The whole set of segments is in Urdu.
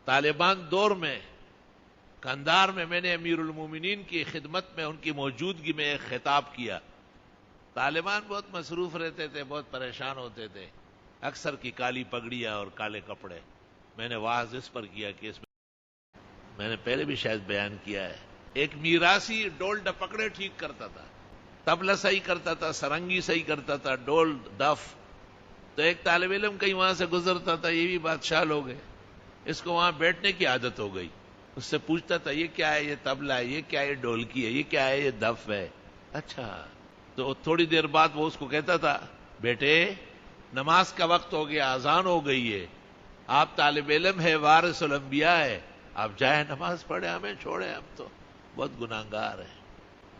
طالبان دور میں کندھار میں نے امیر المومنین کی خدمت میں ان کی موجودگی میں ایک خطاب کیا. طالبان بہت مصروف رہتے تھے، بہت پریشان ہوتے تھے، اکثر کی کالی پگڑیاں اور کالے کپڑے. میں نے واعظ اس پر کیا کہ اس میں نے پہلے بھی شاید بیان کیا ہے، ایک میراثی ڈول ڈپکڑے ٹھیک کرتا تھا، طبلہ صحیح کرتا تھا، سرنگی صحیح کرتا تھا، ڈول دف. تو ایک طالب علم کہیں وہاں سے گزرتا تھا، یہ بھی بادشاہ لوگ ہیں، اس کو وہاں بیٹھنے کی عادت ہو گئی. اس سے پوچھتا تھا یہ کیا ہے، یہ طبلہ ہے، یہ کیا ہے، یہ ڈھولکی ہے، یہ کیا ہے، یہ دف ہے. اچھا. تو تھوڑی دیر بعد وہ اس کو کہتا تھا بیٹے نماز کا وقت ہو گیا، اذان ہو گئی ہے، آپ طالب علم ہے، وارث الانبیاء ہے، آپ جائیں نماز پڑھیں، ہمیں چھوڑیں، ہم تو بہت گناہگار ہیں.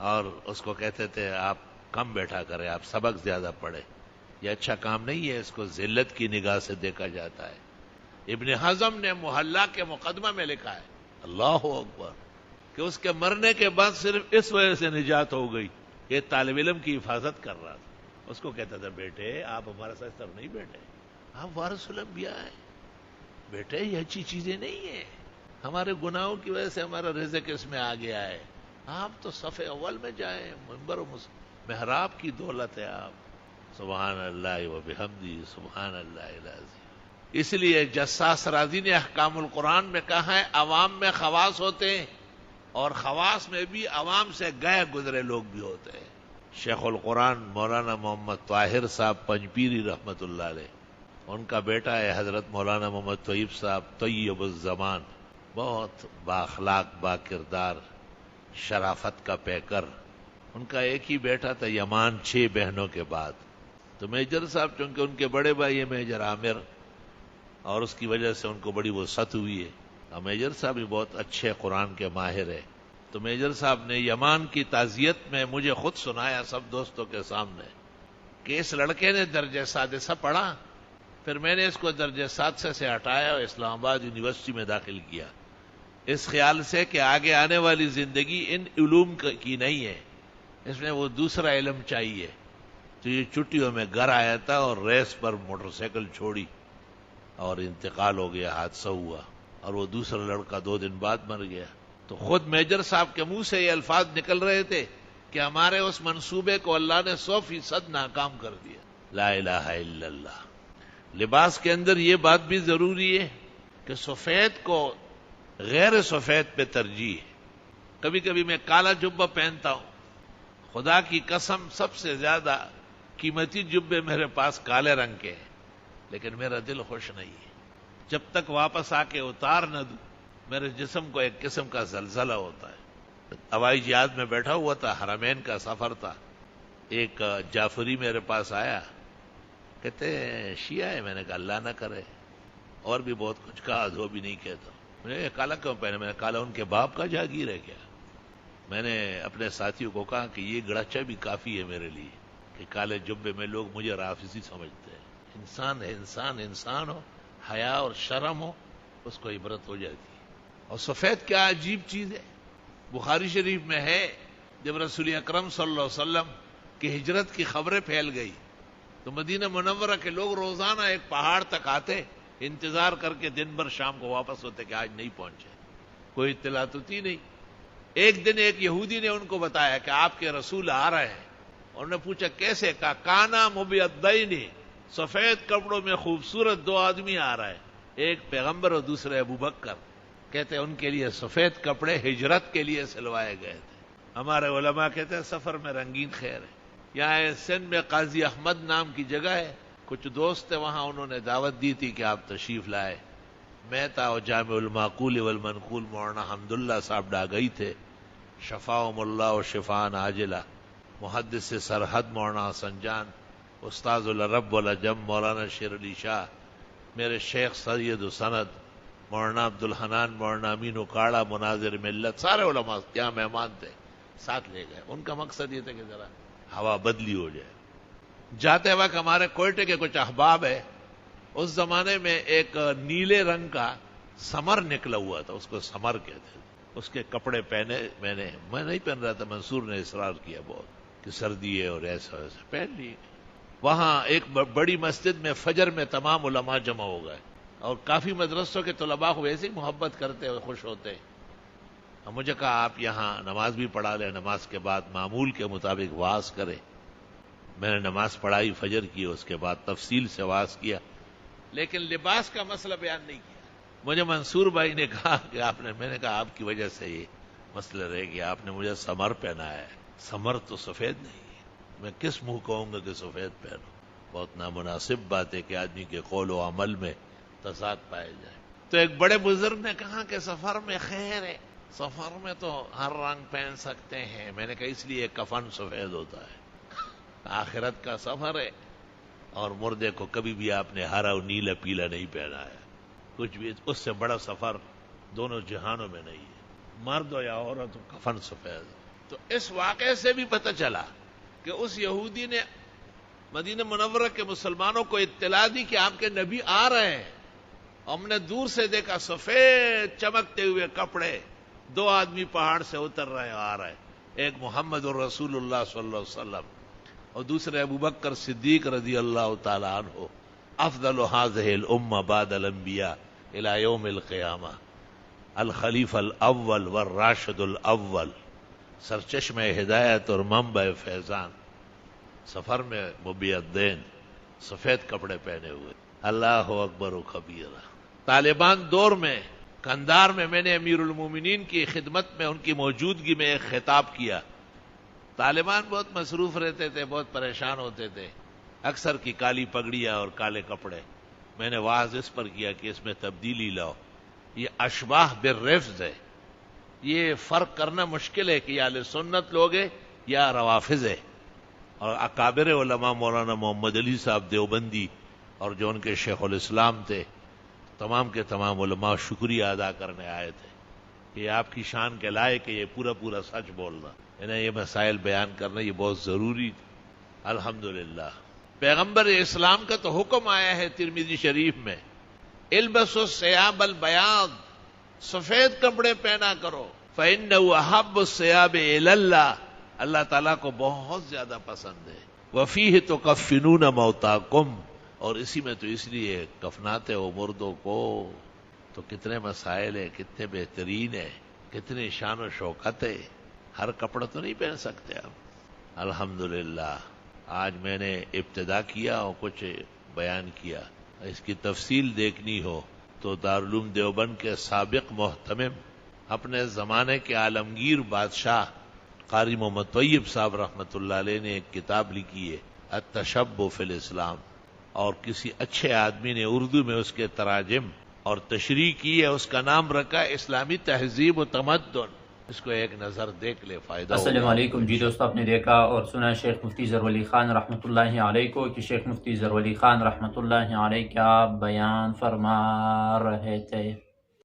اور اس کو کہتے تھے آپ کم بیٹھا کریں، آپ سبق زیادہ پڑھیں، یہ اچھا کام نہیں ہے، اس کو ذلت کی نگاہ سے دیکھا جاتا ہے. ابن حزم نے محلہ کے مقدمہ میں لکھا ہے اللہ اکبر کہ اس کے مرنے کے بعد صرف اس وجہ سے نجات ہو گئی کہ طالب علم کی حفاظت کر رہا تھا. اس کو کہتا تھا بیٹے آپ ہمارے ساتھ طرف نہیں بیٹھے، آپ وارث الانبیاء ہیں، بیٹے یہ اچھی چیزیں نہیں ہیں، ہمارے گناہوں کی وجہ سے ہمارا رزق اس میں آ گیا ہے، آپ تو صف اول میں جائیں، منبر و محراب کی دولت ہے آپ. سبحان اللہ و بحمدی سبحان اللہ العظیم. اس لیے جساس رازی نے احکام القرآن میں کہا ہے عوام میں خواص ہوتے ہیں اور خواص میں بھی عوام سے گئے گزرے لوگ بھی ہوتے ہیں. شیخ القرآن مولانا محمد طاہر صاحب پنجپیری رحمت اللہ علیہ، ان کا بیٹا ہے حضرت مولانا محمد طیب صاحب طیب الزمان، بہت بااخلاق با کردار شرافت کا پیکر. ان کا ایک ہی بیٹا تھا یمان 6 بہنوں کے بعد. تو میجر صاحب چونکہ ان کے بڑے بھائی ہیں میجر عامر، اور اس کی وجہ سے ان کو بڑی وسعت ہوئی ہے، اور میجر صاحب بھی بہت اچھے قرآن کے ماہر ہیں. تو میجر صاحب نے یمان کی تعزیت میں مجھے خود سنایا سب دوستوں کے سامنے کہ اس لڑکے نے درجہ سادسہ پڑھا، پھر میں نے اس کو درجہ سادسہ سے ہٹایا اور اسلام آباد یونیورسٹی میں داخل کیا، اس خیال سے کہ آگے آنے والی زندگی ان علوم کی نہیں ہے، اس میں وہ دوسرا علم چاہیے. تو یہ چھٹیوں میں گھر آیا تھا اور ریس پر موٹر سائیکل چھوڑی اور انتقال ہو گیا، حادثہ ہوا، اور وہ دوسرا لڑکا 2 دن بعد مر گیا. تو خود میجر صاحب کے منہ سے یہ الفاظ نکل رہے تھے کہ ہمارے اس منصوبے کو اللہ نے 100% ناکام کر دیا. لا الہ الا اللہ. لباس کے اندر یہ بات بھی ضروری ہے کہ سفید کو غیر سفید پہ ترجیح ہے. کبھی کبھی میں کالا جبہ پہنتا ہوں، خدا کی قسم سب سے زیادہ قیمتی جبے میرے پاس کالے رنگ کے ہیں، لیکن میرا دل خوش نہیں ہے. جب تک واپس آ کے اتار نہ دوں میرے جسم کو ایک قسم کا زلزلہ ہوتا ہے. ہوائی جہاز میں بیٹھا ہوا تھا، حرمین کا سفر تھا، ایک جعفری میرے پاس آیا، کہتے ہیں شیعہ ہے. میں نے کہا اللہ نہ کرے، اور بھی بہت کچھ کہا، جو بھی نہیں کہتا. میں نے یہ کالا کیوں پہنے؟ میں نے کالا ان کے باپ کا جاگیر ہے کیا؟ میں نے اپنے ساتھیوں کو کہا کہ یہ گڑچا بھی کافی ہے میرے لیے کہ کالے جبے میں لوگ مجھے رافضی سمجھتے ہیں. انسان ہے، انسان ہو، حیا اور شرم ہو، اس کو عبرت ہو جاتی ہے. اور سفید کیا عجیب چیز ہے. بخاری شریف میں ہے جب رسول اکرم صلی اللہ علیہ وسلم کی ہجرت کی خبریں پھیل گئی تو مدینہ منورہ کے لوگ روزانہ ایک پہاڑ تک آتے، انتظار کر کے دن بھر شام کو واپس ہوتے کہ آج نہیں پہنچے، کوئی اطلاع تو تھی نہیں. ایک دن ایک یہودی نے ان کو بتایا کہ آپ کے رسول آ رہے ہیں. انہوں نے پوچھا کیسے؟ کہا کانا مبیضین، سفید کپڑوں میں خوبصورت 2 آدمی آ رہے ہیں، ایک پیغمبر اور دوسرے ابو بکر. کہتے ہیں ان کے لیے سفید کپڑے ہجرت کے لیے سلوائے گئے تھے. ہمارے علماء کہتے ہیں سفر میں رنگین خیر ہے. یہاں سندھ میں قاضی احمد نام کی جگہ ہے، کچھ دوست تھے وہاں، انہوں نے دعوت دی تھی کہ آپ تشریف لائے. میں تھا اور جامع المعقول والمنقول مولانا حمداللہ صاحب ڈاگئی تھے، شفاہم اللہ و شفاء عاجلہ، محدث سرحد مولانا حسن جان، استاذ الرب والعجم مولانا شیر علی شاہ، میرے شیخ سید و سند مولانا عبدالحنان، مولانا امین اکاڑا، مناظر ملت، سارے علماء یہاں مہمان تھے، ساتھ لے گئے. ان کا مقصد یہ تھا کہ ذرا ہوا بدلی ہو جائے. جاتے وقت ہمارے کوئٹے کے کچھ احباب ہے، اس زمانے میں ایک نیلے رنگ کا سمر نکلا ہوا تھا، اس کو سمر کہتے ہیں. اس کے کپڑے پہنے، میں نہیں پہن رہا تھا، منصور نے اصرار کیا بہت کہ سردی ہے اور ایسا ویسا، پہن لیے. وہاں ایک بڑی مسجد میں فجر میں تمام علماء جمع ہو گئے اور کافی مدرسوں کے طلباء کو ویسے ہی محبت کرتے اور خوش ہوتے. اور مجھے کہا آپ یہاں نماز بھی پڑھا لیں، نماز کے بعد معمول کے مطابق واز کرے. میں نے نماز پڑھائی، فجر کی، اس کے بعد تفصیل سے واز کیا، لیکن لباس کا مسئلہ بیان نہیں کیا. مجھے منصور بھائی نے کہا کہ میں نے کہا آپ کی وجہ سے یہ مسئلہ رہ گیا، آپ نے مجھے سمر پہنایا ہے. سمر تو سفید نہیں ہے، میں کس منہ کہوں گا کہ سفید پہنو؟ بہت نامناسب بات ہے کہ آدمی کے قول و عمل میں تضاد پائے جائے. تو ایک بڑے بزرگ نے کہا کہ سفر میں خیر ہے، سفر میں تو ہر رنگ پہن سکتے ہیں. میں نے کہا اس لیے کفن سفید ہوتا ہے، آخرت کا سفر ہے، اور مردے کو کبھی بھی آپ نے ہرا و نیلا پیلا نہیں پہنا ہے. کچھ بھی اس سے بڑا سفر دونوں جہانوں میں نہیں ہے، مرد ہو یا عورت ہو، کفن سفید. تو اس واقعے سے بھی پتہ چلا کہ اس یہودی نے مدینہ منورہ کے مسلمانوں کو اطلاع دی کہ آپ کے نبی آ رہے ہیں. ہم نے دور سے دیکھا سفید چمکتے ہوئے کپڑے، دو آدمی پہاڑ سے اتر رہے آ رہے، ایک محمد الرسول اللہ صلی اللہ علیہ وسلم اور دوسرے ابو بکر صدیق رضی اللہ تعالی عنہ، افضل هذه الامه بعد الانبیاء الى یوم القیامہ، الخلیفہ الاول والراشد الاول، سرچشمہ ہدایت اور منبع فیضان. سفر میں مبیضین، سفید کپڑے پہنے ہوئے. اللہ اکبر و کبیرہ. طالبان دور میں کندار میں نے امیر المومنین کی خدمت میں ان کی موجودگی میں ایک خطاب کیا. طالبان بہت مصروف رہتے تھے، بہت پریشان ہوتے تھے، اکثر کی کالی پگڑیاں اور کالے کپڑے. میں نے واضح اس پر کیا کہ اس میں تبدیلی لاؤ. یہ اشباہ بالرفض ہے، یہ فرق کرنا مشکل ہے کہ یہ اہل سنت لوگ ہیں یا روافض ہے. اور اکابر علماء مولانا محمد علی صاحب دیوبندی اور جو ان کے شیخ الاسلام تھے، تمام کے تمام علماء شکریہ ادا کرنے آئے تھے کہ یہ آپ کی شان کے لائق کہ یہ پورا سچ بولنا، انہیں یہ مسائل بیان کرنا یہ بہت ضروری تھی. الحمدللہ پیغمبر اسلام کا تو حکم آیا ہے ترمذی شریف میں، البسوا الثياب البياض، سفید کپڑے پہنا کرو، فإنه أحب الثياب إلى الله، اللہ تعالیٰ کو بہت زیادہ پسند ہے. وفیہ تکفنون موتاکم، اور اسی میں تو اس لیے کفناتے ہو مردوں کو. تو کتنے مسائل ہیں، کتنے بہترین ہیں، کتنی شان و شوکت ہے. ہر کپڑا تو نہیں پہن سکتے آپ. الحمدللہ آج میں نے ابتدا کیا اور کچھ بیان کیا. اس کی تفصیل دیکھنی ہو تو دارالعلوم دیوبند کے سابق محتمم، اپنے زمانے کے عالمگیر بادشاہ قاری محمد طیب صاحب رحمۃ اللہ علیہ نے ایک کتاب لکھی ہے التشبہ فی الاسلام، اور کسی اچھے آدمی نے اردو میں اس کے تراجم اور تشریح کی ہے. اس کا نام رکھا اسلامی تہذیب و تمدن. اس کو ایک نظر دیکھ لے، فائدہ. السلام علیکم. جی دوستو، آپ نے دیکھا اور سنا شیخ مفتی ظہور ولی خان رحمۃ اللہ علیہ کو کہ شیخ مفتی ظہور ولی خان رحمۃ اللہ علیہ کیا بیان فرما رہے تھے.